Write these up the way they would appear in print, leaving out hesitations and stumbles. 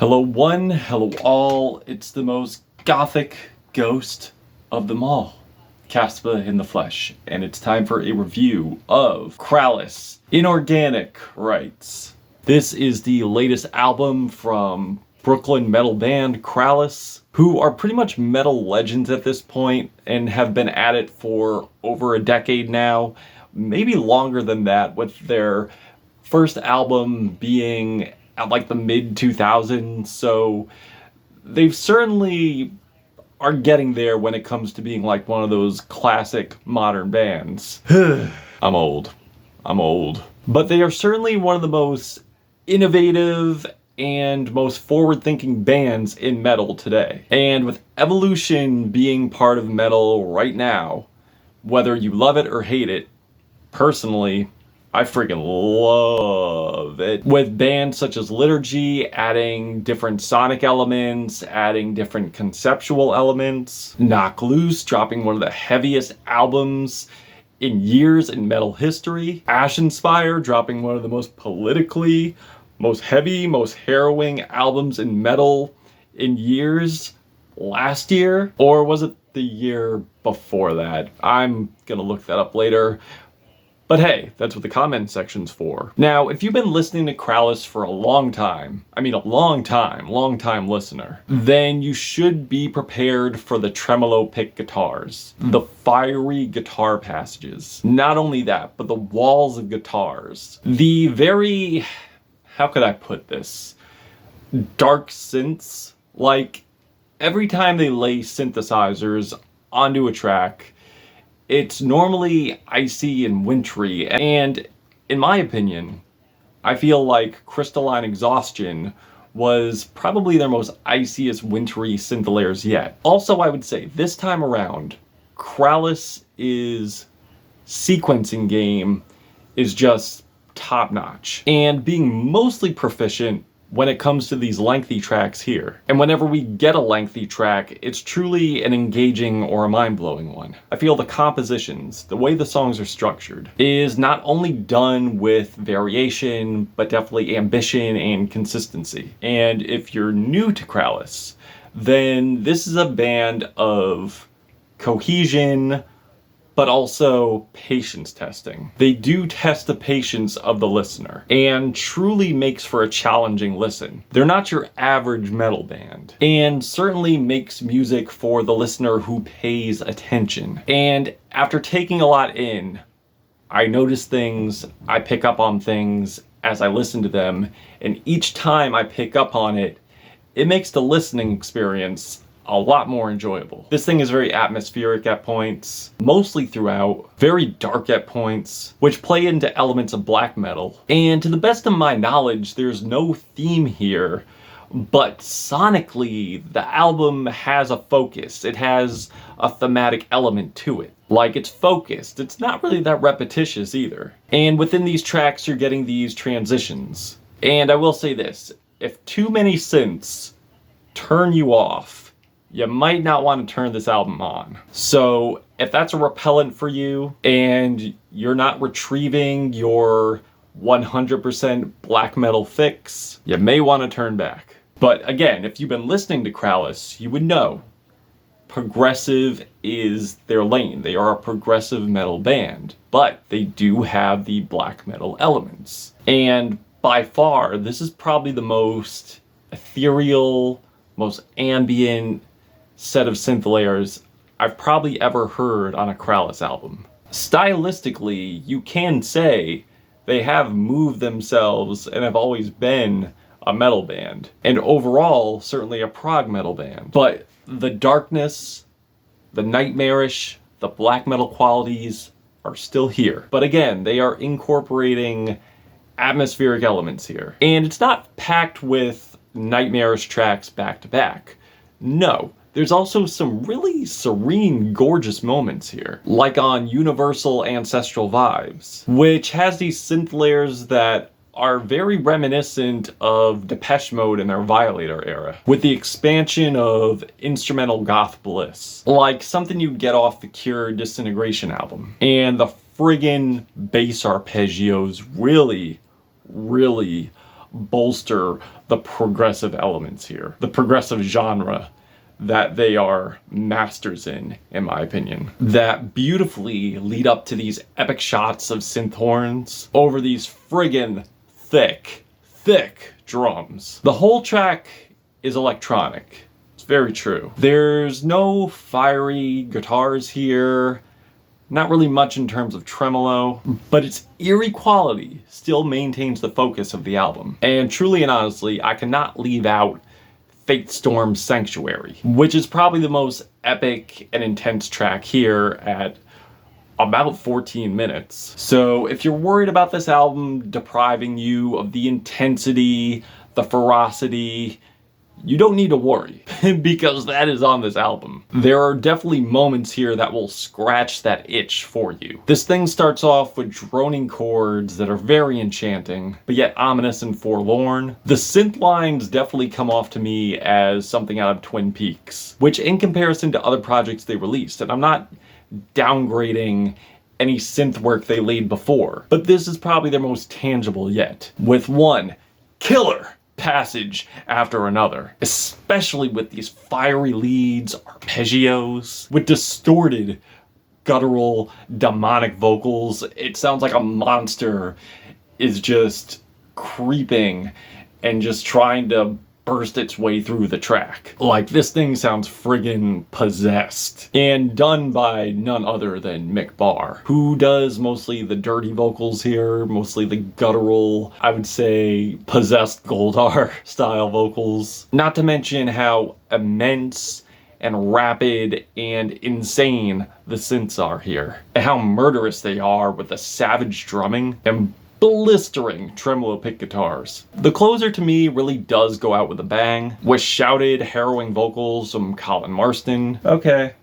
Hello one, hello all, it's the most gothic ghost of them all, Caspa in the flesh, and it's time for a review of Krallice, Inorganic Rites. This is the latest album from Brooklyn metal band Krallice, who are pretty much metal legends at this point and have been at it for over a decade now, maybe longer than that, with their first album being at like the mid 2000s, so they've certainly are getting there when it comes to being like one of those classic modern bands. I'm old. But they are certainly one of the most innovative and most forward-thinking bands in metal today. And with evolution being part of metal right now, whether you love it or hate it, personally, I freaking love it. With bands such as Liturgy adding different sonic elements, adding different conceptual elements. Knock Loose dropping one of the heaviest albums in years in metal history. Ashenspire dropping one of the most politically, most heavy, most harrowing albums in metal in years last year. Or was it the year before that? I'm gonna look that up later. But hey, that's what the comment section's for. Now, if you've been listening to Krallice for a long time long-time listener, then you should be prepared for the tremolo pick guitars, the fiery guitar passages. Not only that, but the walls of guitars. The very, how could I put this? Dark synths. Like, every time they lay synthesizers onto a track, it's normally icy and wintry, and in my opinion, I feel like Crystalline Exhaustion was probably their most iciest, wintry synth layers yet. Also, I would say, this time around, Krallice's sequencing game is just top-notch, and being mostly proficient when it comes to these lengthy tracks here. And whenever we get a lengthy track, it's truly an engaging or a mind-blowing one. I feel the compositions, the way the songs are structured, is not only done with variation, but definitely ambition and consistency. And if you're new to Krallice, then this is a band of cohesion, but also patience testing. They do test the patience of the listener and truly makes for a challenging listen. They're not your average metal band, and certainly makes music for the listener who pays attention. And after taking a lot in, I notice things, I pick up on things as I listen to them, and each time I pick up on it, it makes the listening experience a lot more enjoyable. This thing is very atmospheric at points, mostly throughout, very dark at points, which play into elements of black metal. And to the best of my knowledge, there's no theme here, but sonically, the album has a focus. It has a thematic element to it. Like, it's focused. It's not really that repetitious either. And within these tracks, you're getting these transitions. And I will say this, if too many synths turn you off, you might not want to turn this album on. So if that's a repellent for you and you're not retrieving your 100% black metal fix, you may want to turn back. But again, if you've been listening to Krallice, you would know progressive is their lane. They are a progressive metal band, but they do have the black metal elements. And by far, this is probably the most ethereal, most ambient set of synth layers I've probably ever heard on a Krallice album. Stylistically, you can say they have moved themselves and have always been a metal band, and overall, certainly a prog metal band. But the darkness, the nightmarish, the black metal qualities are still here. But again, they are incorporating atmospheric elements here. And it's not packed with nightmarish tracks back to back. No. There's also some really serene, gorgeous moments here, like on Universal Ancestral Vibes, which has these synth layers that are very reminiscent of Depeche Mode in their Violator era, with the expansion of instrumental goth bliss, like something you'd get off the Cure Disintegration album. And the friggin' bass arpeggios really bolster the progressive elements here, the progressive genre that they are masters in my opinion, that beautifully lead up to these epic shots of synth horns over these friggin' thick drums. The whole track is electronic. It's very true. There's no fiery guitars here, not really much in terms of tremolo, but its eerie quality still maintains the focus of the album. And truly and honestly, I cannot leave out Fatestorm's Sanctuary, which is probably the most epic and intense track here at about 14 minutes. So if you're worried about this album depriving you of the intensity, the ferocity, you don't need to worry, because that is on this album. There are definitely moments here that will scratch that itch for you. This thing starts off with droning chords that are very enchanting, but yet ominous and forlorn. The synth lines definitely come off to me as something out of Twin Peaks, which in comparison to other projects they released, and I'm not downgrading any synth work they laid before, but this is probably their most tangible yet, with one killer passage after another, especially with these fiery leads, arpeggios, with distorted, guttural, demonic vocals. It sounds like a monster is just creeping and just trying to burst its way through the track. Like, this thing sounds friggin' possessed, and done by none other than Mick Barr, who does mostly the dirty vocals here, mostly the guttural, I would say possessed Goldar style vocals. Not to mention how immense and rapid and insane the synths are here, and how murderous they are with the savage drumming and blistering tremolo pick guitars. The closer to me really does go out with a bang, with shouted, harrowing vocals from Colin Marston. Okay.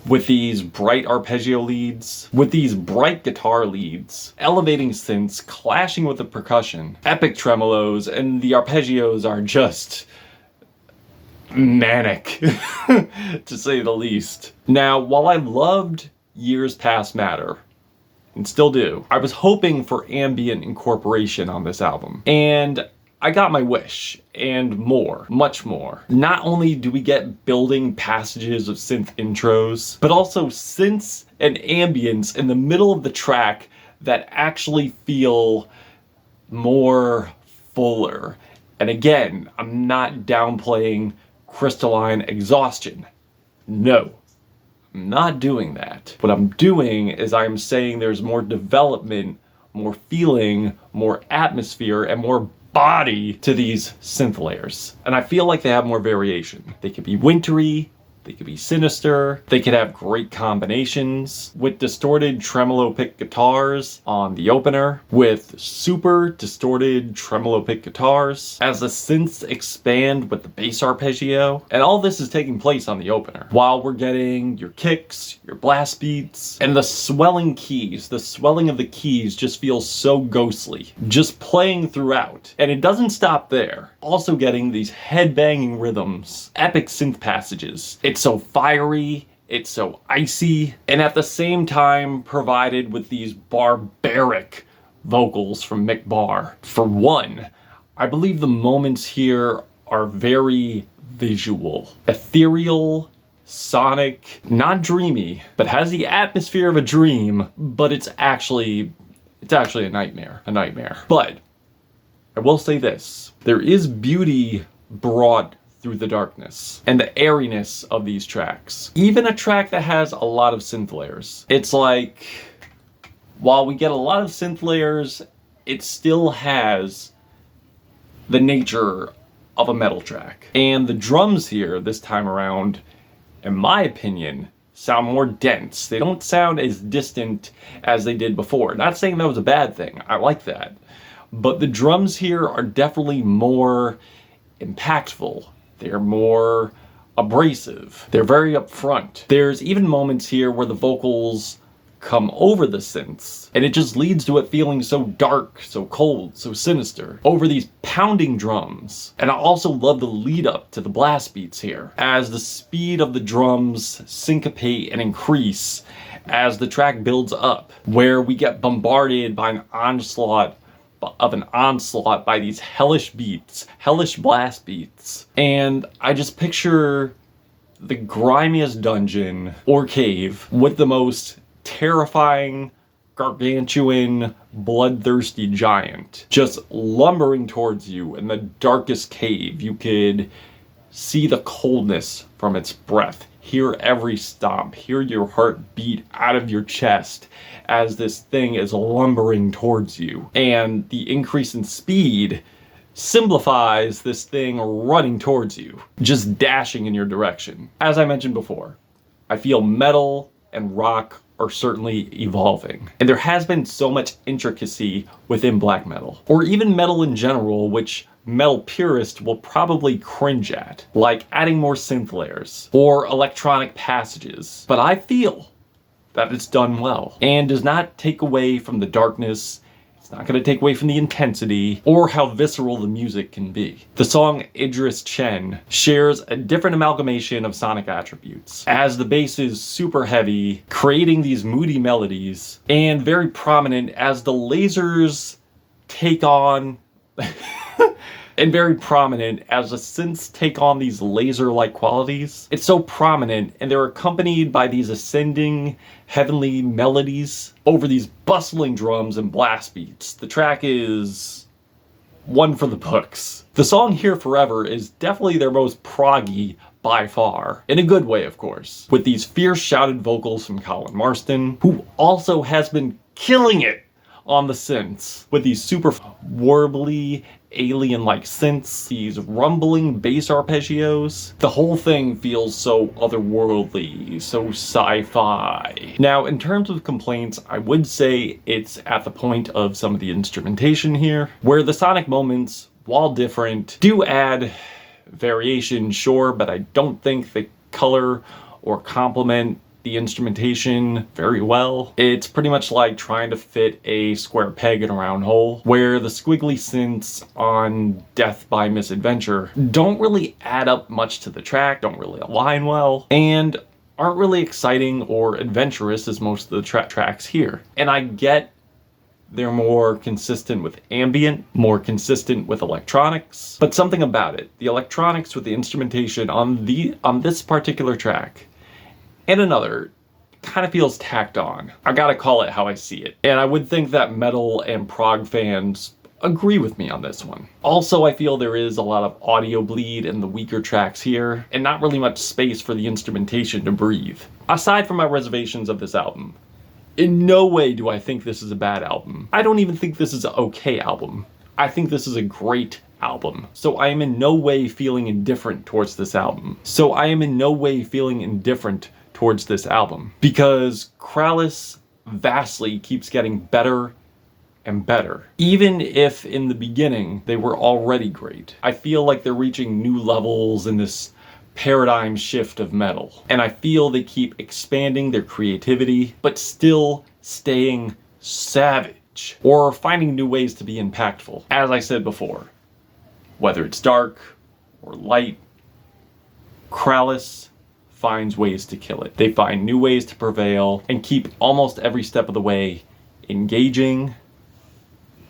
With these bright arpeggio leads, with these bright guitar leads, elevating synths clashing with the percussion, epic tremolos, and the arpeggios are just manic, to say the least. Now, while I loved Years Past Matter, and still do, I was hoping for ambient incorporation on this album, and I got my wish, and more, much more. Not only do we get building passages of synth intros, but also synths and ambience in the middle of the track that actually feel more fuller. And again, I'm not downplaying crystalline exhaustion. No. I'm not doing that. What I'm doing is I'm saying there's more development, more feeling, more atmosphere, and more body to these synth layers. And I feel like they have more variation. They could be wintry, they could be sinister, they could have great combinations, with distorted tremolo pick guitars on the opener, with super distorted tremolo pick guitars, as the synths expand with the bass arpeggio, and all this is taking place on the opener, while we're getting your kicks, your blast beats, and the swelling keys. The swelling of the keys just feels so ghostly, just playing throughout. And it doesn't stop there. Also getting these head-banging rhythms, epic synth passages. It's so fiery, it's so icy, and at the same time provided with these barbaric vocals from Mick Barr. For one, I believe the moments here are very visual, ethereal, sonic, not dreamy, but has the atmosphere of a dream, but it's actually a nightmare, But I will say this, there is beauty brought through the darkness and the airiness of these tracks. Even a track that has a lot of synth layers. It's like, while we get a lot of synth layers, it still has the nature of a metal track. And the drums here this time around, in my opinion, sound more dense. They don't sound as distant as they did before. Not saying that was a bad thing. I like that. But the drums here are definitely more impactful. They're more abrasive. They're very upfront. There's even moments here where the vocals come over the synths, and it just leads to it feeling so dark, so cold, so sinister, over these pounding drums. And I also love the lead up to the blast beats here, as the speed of the drums syncopate and increase as the track builds up, where we get bombarded by an onslaught of an onslaught by these hellish beats, hellish blast beats. And I just picture the grimiest dungeon or cave with the most terrifying, gargantuan, bloodthirsty giant just lumbering towards you in the darkest cave. You could see the coldness from its breath, hear every stomp, hear your heart beat out of your chest as this thing is lumbering towards you. And the increase in speed simplifies this thing running towards you, just dashing in your direction. As I mentioned before, I feel metal and rock are certainly evolving. And there has been so much intricacy within black metal, or even metal in general, which metal purists will probably cringe at, like adding more synth layers or electronic passages. But I feel that it's done well and does not take away from the darkness. It's not going to take away from the intensity or how visceral the music can be. The song Idrischen shares a different amalgamation of sonic attributes, as the bass is super heavy, creating these moody melodies, and very prominent as the lasers take on and very prominent as the synths take on these laser-like qualities. It's so prominent, and they're accompanied by these ascending heavenly melodies over these bustling drums and blast beats. The track is one for the books. The song Here Forever is definitely their most proggy by far, in a good way, of course, with these fierce shouted vocals from Colin Marston, who also has been killing it on the synths with these super warbly, alien-like synths, these rumbling bass arpeggios. The whole thing feels so otherworldly, so sci-fi. Now, in terms of complaints, I would say it's at the point of some of the instrumentation here, where the sonic moments, while different, do add variation, sure, but I don't think they color or complement the instrumentation very well. It's pretty much like trying to fit a square peg in a round hole, where the squiggly synths on Death by Misadventure don't really add up much to the track, don't really align well, and aren't really exciting or adventurous as most of the tracks here. And I get they're more consistent with ambient, more consistent with electronics, but something about it, the electronics with the instrumentation on this particular track and another kind of feels tacked on. I gotta call it how I see it. And I would think that metal and prog fans agree with me on this one. Also, I feel there is a lot of audio bleed in the weaker tracks here, and not really much space for the instrumentation to breathe. Aside from my reservations of this album, in no way do I think this is a bad album. I don't even think this is an okay album. I think this is a great album. So I am in no way feeling indifferent towards this album. Towards this album, because Krallice vastly keeps getting better and better. Even if in the beginning they were already great, I feel like they're reaching new levels in this paradigm shift of metal. And I feel they keep expanding their creativity, but still staying savage, or finding new ways to be impactful. As I said before, whether it's dark or light, Krallice finds ways to kill it. They find new ways to prevail and keep almost every step of the way engaging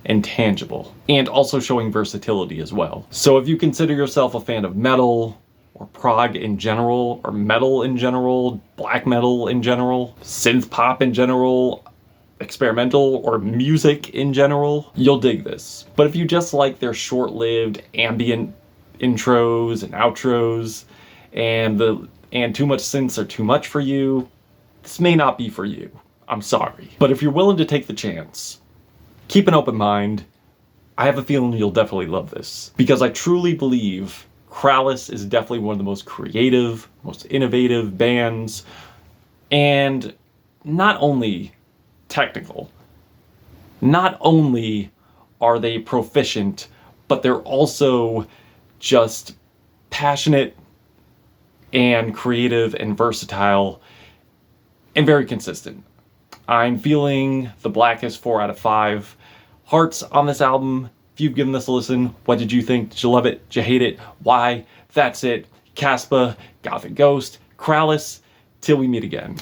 and tangible, and also showing versatility as well. So if you consider yourself a fan of metal, or prog in general, or metal in general, black metal in general, synth pop in general, experimental or music in general, you'll dig this. But if you just like their short-lived ambient intros and outros, and too much synths are too much for you, this may not be for you. I'm sorry. But if you're willing to take the chance, keep an open mind. I have a feeling you'll definitely love this, because I truly believe Krallice is definitely one of the most creative, most innovative bands, and not only technical, not only are they proficient, but they're also just passionate and creative and versatile and very consistent. I'm feeling the blackest 4 out of 5 hearts on this album. If you've given this a listen, what did you think? Did you love it? Did you hate it? Why? That's it. Caspa, Gothic Ghost, Krallice. Till we meet again.